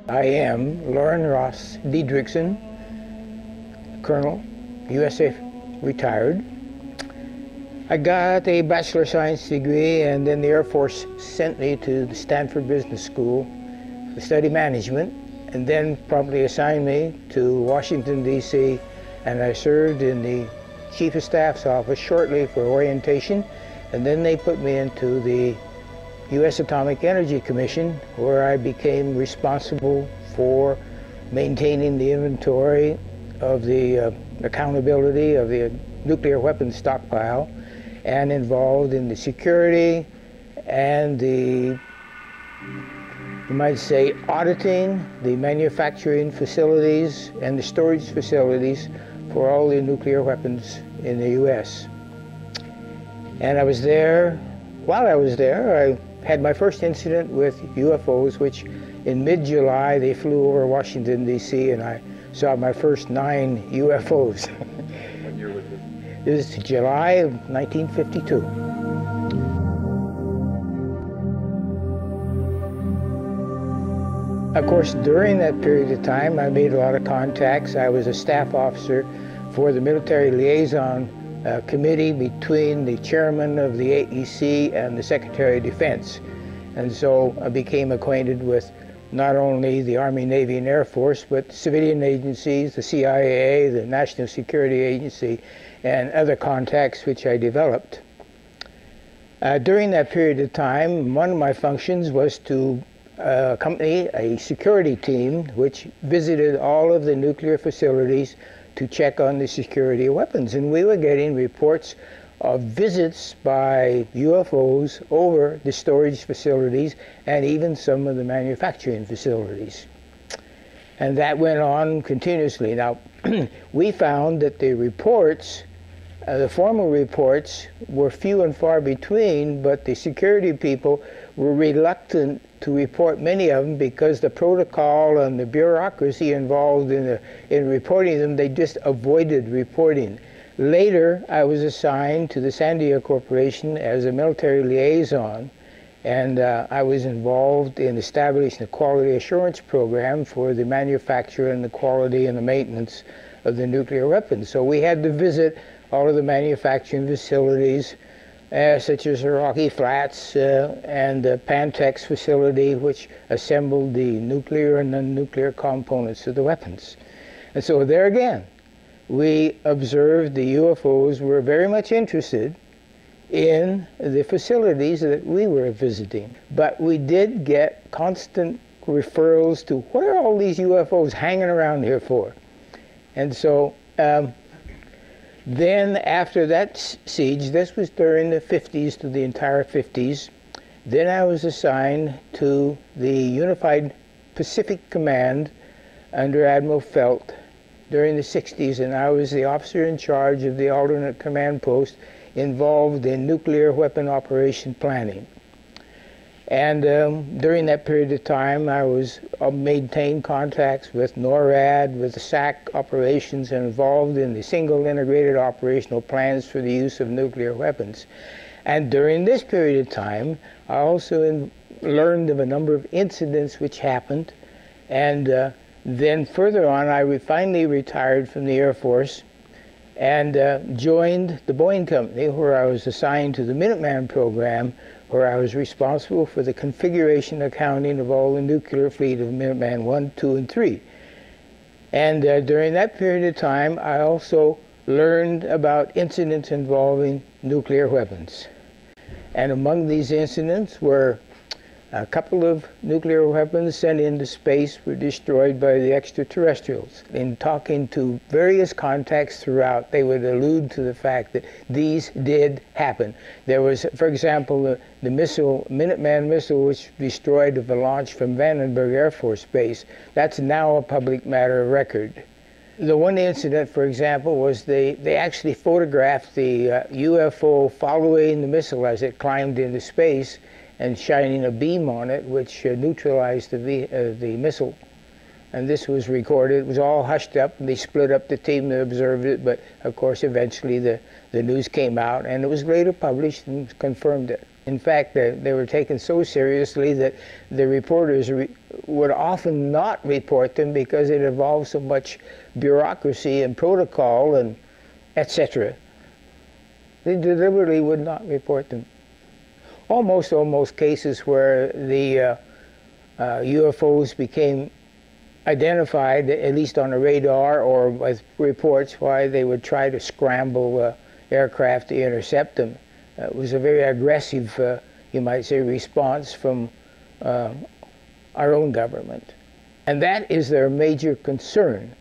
I am Lauren Ross Dedrickson, Colonel, USAF, retired. I got a Bachelor of Science degree, and then the Air Force sent me to the Stanford Business School to study management, and then promptly assigned me to Washington, D.C., and I served in the Chief of Staff's office shortly for orientation, and then they put me into the U.S. Atomic Energy Commission, where I became responsible for maintaining the inventory of the accountability of the nuclear weapons stockpile, and involved in the security and the, you might say, auditing the manufacturing facilities and the storage facilities for all the nuclear weapons in the U.S. And I was there, while I was there, I had my first incident with UFOs, which in mid-July they flew over Washington, D.C., and I saw my first 9 UFOs. What year was this? This is July of 1952. Of course, during that period of time, I made a lot of contacts. I was a staff officer for the Military Liaison Committee between the chairman of the AEC and the Secretary of Defense. And so I became acquainted with not only the Army, Navy, and Air Force, but civilian agencies, the CIA, the National Security Agency, and other contacts which I developed. During that period of time, one of my functions was to accompany a security team which visited all of the nuclear facilities to check on the security of weapons. And we were getting reports of visits by UFOs over the storage facilities and even some of the manufacturing facilities. And that went on continuously. Now, we found that the reports, the formal reports, were few and far between, but the security people were reluctant to report many of them because the protocol and the bureaucracy involved in reporting them, they just avoided reporting. Later, I was assigned to the Sandia Corporation as a military liaison, and I was involved in establishing a quality assurance program for the manufacture and the quality and the maintenance of the nuclear weapons. So we had to visit all of the manufacturing facilities, such as the Rocky Flats and the Pantex facility, which assembled the nuclear and non-nuclear components of the weapons. And so there again, we observed the UFOs were very much interested in the facilities that we were visiting. But we did get constant referrals to, what are all these UFOs hanging around here for? And so then after that siege, this was during the 50s to the entire 50s, then I was assigned to the Unified Pacific Command under Admiral Felt during the 60s, and I was the officer in charge of the alternate command post involved in nuclear weapon operation planning. And during that period of time, I was maintained contacts with NORAD, with the SAC operations, and involved in the single integrated operational plans for the use of nuclear weapons. And during this period of time, I also learned of a number of incidents which happened. And then further on, I finally retired from the Air Force and joined the Boeing Company, where I was assigned to the Minuteman program, where I was responsible for the configuration accounting of all the nuclear fleet of Minuteman 1, 2, and 3. And during that period of time, I also learned about incidents involving nuclear weapons. And among these incidents were a couple of nuclear weapons sent into space were destroyed by the extraterrestrials. In talking to various contacts throughout, they would allude to the fact that these did happen. There was, for example, the missile, Minuteman missile, which destroyed the launch from Vandenberg Air Force Base. That's now a public matter of record. The one incident, for example, was they actually photographed the UFO following the missile as it climbed into space and shining a beam on it, which neutralized the missile. And this was recorded. It was all hushed up, and they split up the team that observed it, but of course eventually the news came out, and it was later published and confirmed it. In fact, they were taken so seriously that the reporters would often not report them because it involved so much bureaucracy and protocol and etc. They deliberately would not report them. Almost cases where the UFOs became identified, at least on a radar or with reports, why they would try to scramble aircraft to intercept them. It was a very aggressive, you might say, response from our own government. And that is their major concern,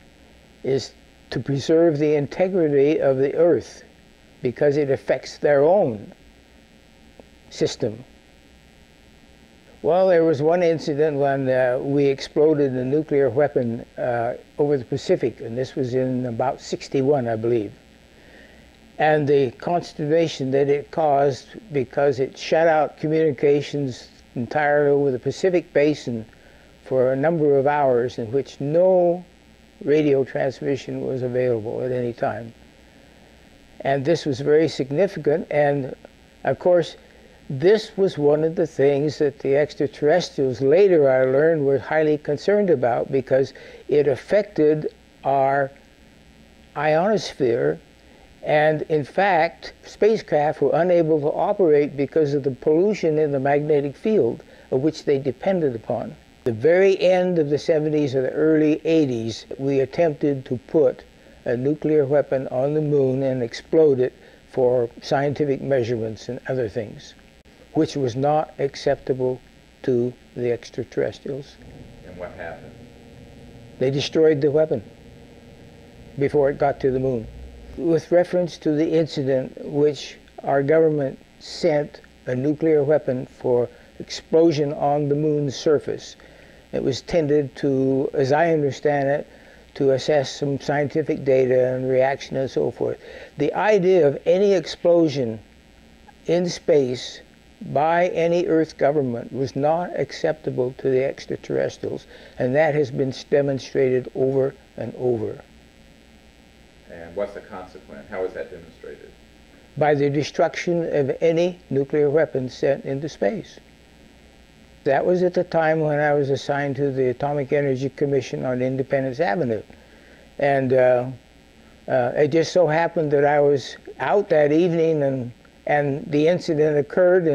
is to preserve the integrity of the Earth, because it affects their own system. Well, there was one incident when we exploded a nuclear weapon over the Pacific, and this was in about '61, I believe. And the consternation that it caused, because it shut out communications entirely over the Pacific Basin for a number of hours in which no radio transmission was available at any time. And this was very significant, and of course this was one of the things that the extraterrestrials, later I learned, were highly concerned about, because it affected our ionosphere, and in fact spacecraft were unable to operate because of the pollution in the magnetic field of which they depended upon. The very end of the 70s or the early 80s, we attempted to put a nuclear weapon on the moon and explode it for scientific measurements and other things, which was not acceptable to the extraterrestrials. And what happened? They destroyed the weapon before it got to the moon. With reference to the incident which our government sent a nuclear weapon for explosion on the moon's surface, it was tended to, as I understand it, to assess some scientific data and reaction and so forth. The idea of any explosion in space by any Earth government was not acceptable to the extraterrestrials, and that has been demonstrated over and over. And what's the consequence? How is that demonstrated? By the destruction of any nuclear weapon sent into space. That was at the time when I was assigned to the Atomic Energy Commission on Independence Avenue. And it just so happened that I was out that evening and the incident occurred,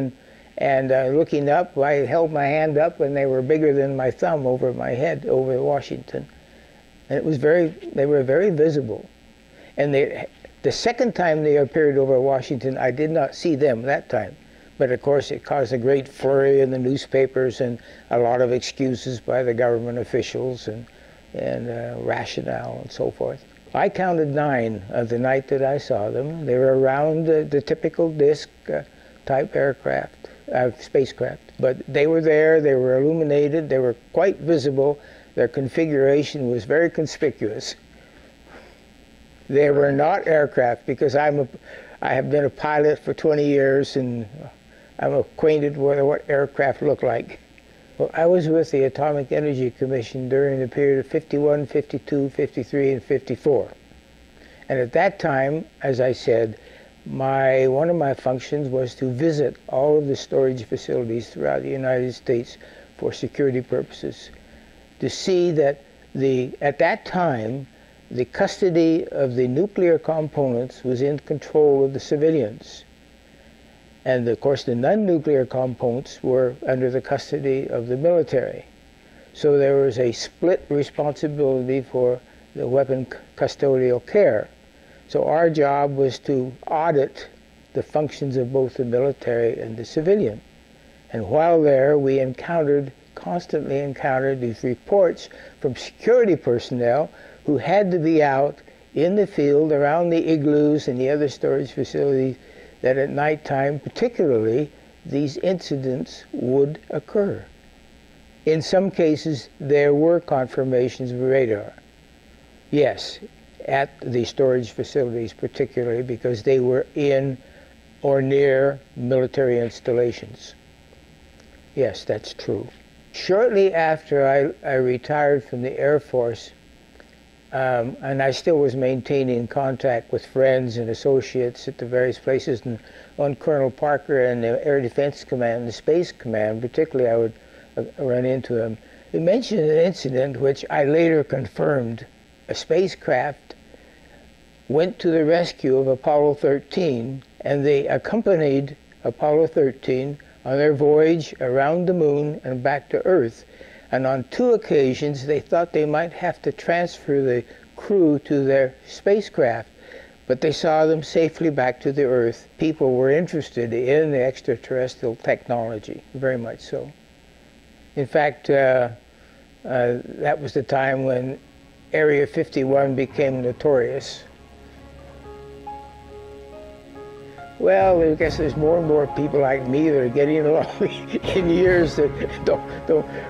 and looking up, I held my hand up and they were bigger than my thumb over my head over Washington. And it was they were very visible. And the second time they appeared over Washington, I did not see them that time. But of course it caused a great flurry in the newspapers and a lot of excuses by the government officials and rationale and so forth. I counted 9 of the night that I saw them. They were around the typical disc type aircraft, spacecraft. But they were there, they were illuminated, they were quite visible. Their configuration was very conspicuous. They were not aircraft, because I have been a pilot for 20 years and I'm acquainted with what aircraft look like. Well, I was with the Atomic Energy Commission during the period of 51, 52, 53, and 54. And at that time, as I said, one of my functions was to visit all of the storage facilities throughout the United States for security purposes, to see that at that time, the custody of the nuclear components was in control of the civilians. And of course the non-nuclear components were under the custody of the military. So there was a split responsibility for the weapon custodial care. So our job was to audit the functions of both the military and the civilian. And while there, we constantly encountered these reports from security personnel who had to be out in the field around the igloos and the other storage facilities, that at nighttime particularly these incidents would occur. In some cases there were confirmations of radar. Yes, at the storage facilities particularly, because they were in or near military installations. Yes, that's true. Shortly after I retired from the Air Force, And I still was maintaining contact with friends and associates at the various places. And on Colonel Parker and the Air Defense Command, the Space Command, particularly, I would run into him. He mentioned an incident which I later confirmed. A spacecraft went to the rescue of Apollo 13, and they accompanied Apollo 13 on their voyage around the moon and back to Earth. And on 2 occasions, they thought they might have to transfer the crew to their spacecraft, but they saw them safely back to the Earth. People were interested in the extraterrestrial technology, very much so. In fact, that was the time when Area 51 became notorious. Well, I guess there's more and more people like me that are getting along in years that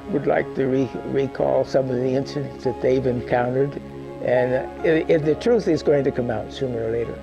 would like to recall some of the incidents that they've encountered. And the truth is going to come out sooner or later.